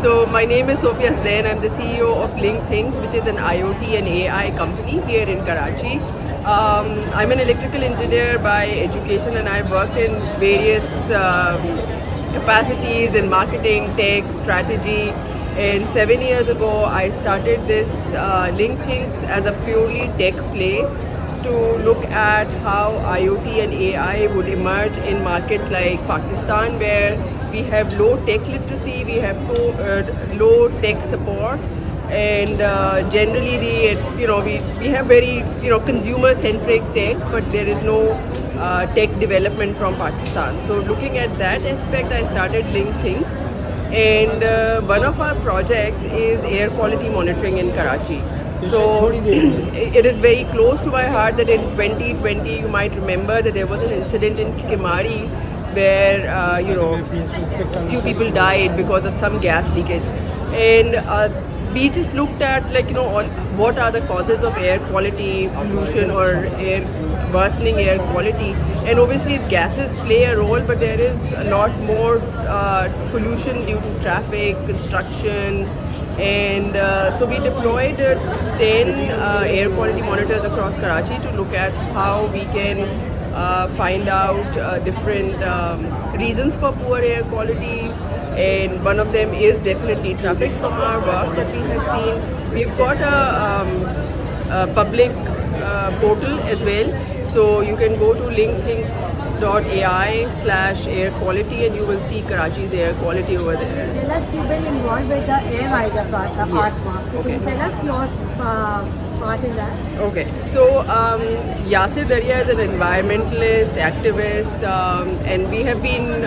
So my name is Sophia Hasnain. I'm the CEO of Link Things, which is an IoT and AI company here in Karachi. I'm an electrical engineer by education, and I've worked in various capacities in marketing, tech, strategy. And 7 years ago, I started this Link Things as a purely tech play to look at how IoT and AI would emerge in markets like Pakistan, where we have low tech literacy, we have low tech support, and generally we have very consumer centric tech, but there is no tech development from Pakistan. So looking at that aspect, I started Link Things, and one of our projects is air quality monitoring in Karachi. So it is very close to my heart that in 2020 you might remember that there was an incident in Kimari where few people died because of some gas leakage, and we just looked at what are the causes of air quality pollution or worsening air quality, and obviously gases play a role, but there is a lot more pollution due to traffic, construction, and so we deployed 10 air quality monitors across Karachi to look at how we can find out different reasons for poor air quality, and one of them is definitely traffic. From our work that we have seen, we've got a public portal as well, so you can go to linkthings.ai/air quality and you will see Karachi's air quality over there. Tell us, you've been involved with the Air Rider part, Yes. so Okay. can you tell us your part in that? Okay, so Yasir Darya is an environmentalist, activist, and we have been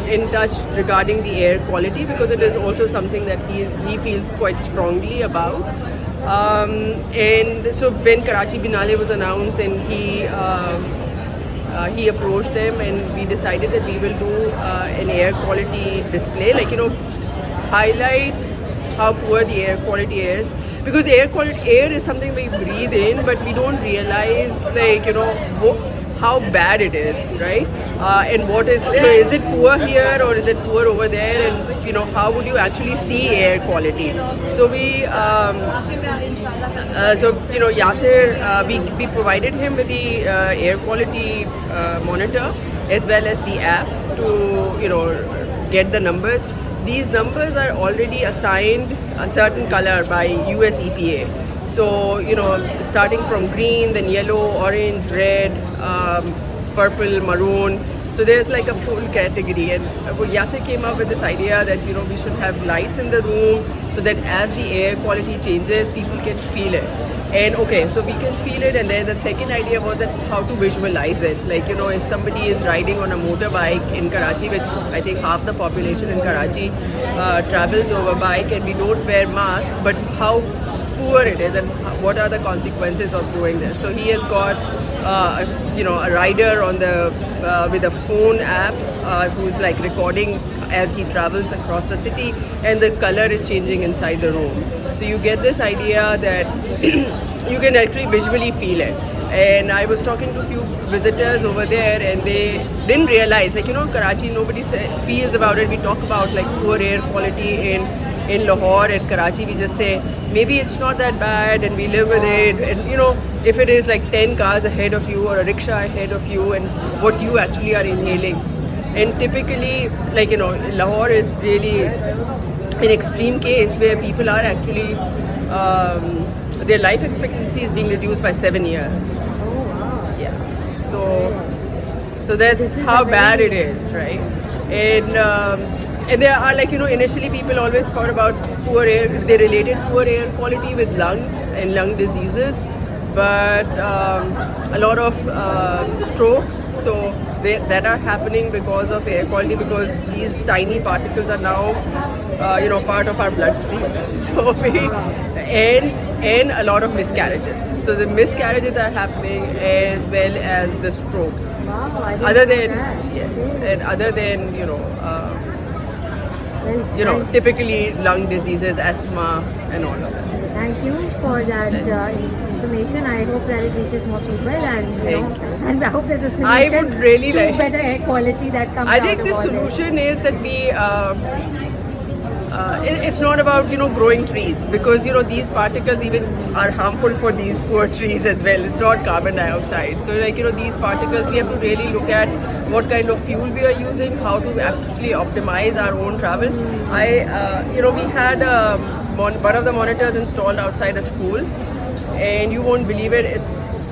in touch regarding the air quality because it is also something that he feels quite strongly about. And so when Karachi Biennale was announced, and he approached them, and we decided that we will do an air quality display, highlight how poor the air quality is, because air is something we breathe in, but we don't realize how bad it is, right? And what is it poor here or is it poor over there, and how would you actually see air quality? So Yasir, we provided him with the air quality monitor as well as the app to get the numbers. These numbers are already assigned a certain color by US EPA. So, starting from green, then yellow, orange, red, purple, maroon. So there's like a full category. And Yasir came up with this idea that, we should have lights in the room so that as the air quality changes, people can feel it. And okay, so we can feel it. And then the second idea was that how to visualize it. If somebody is riding on a motorbike in Karachi, which I think half the population in Karachi travels over bike, and we don't wear masks, but how poor it is and what are the consequences of doing this. So he has got a rider on the with a phone app who's recording as he travels across the city, and the color is changing inside the room. So you get this idea that you can actually visually feel it. And I was talking to a few visitors over there, and they didn't realize, Karachi, nobody feels about it. We talk about poor air quality in Lahore and Karachi. We just say maybe it's not that bad, and we live with it. And if it is 10 cars ahead of you or a rickshaw ahead of you, and what you actually are inhaling. And typically, Lahore is really an extreme case where people are actually their life expectancy is being reduced by 7 years. Yeah. So that's how bad it is, right? And there are initially people always thought about poor air. They related poor air quality with lungs and lung diseases, but a lot of strokes. So that are happening because of air quality, because these tiny particles are now part of our bloodstream. So and a lot of miscarriages. So the miscarriages are happening as well as the strokes. Wow, I Other than didn't know that. yes, Okay. and other than Well, typically lung diseases, asthma, and all of that. thank you for that information. I hope that it reaches more people, and and I hope there's a solution I would really to like- better air quality that comes I out think of the all this. solution is that we it's not about growing trees, because these particles even are harmful for these poor trees as well. It's not carbon dioxide. So these particles, we have to really look at what kind of fuel we are using, how to actually optimize our own travel. We had one of the monitors installed outside a school, and you won't believe it, it's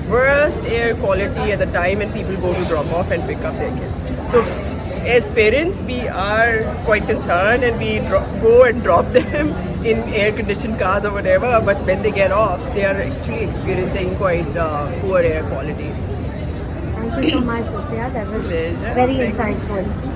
worst air quality at the time when people go to drop off and pick up their kids. So as parents, we are quite concerned, and we go and drop them in air-conditioned cars or whatever, but when they get off, they are actually experiencing quite poor air quality. Thank you so much, Sophia. That was Pleasure. very Thank you. insightful.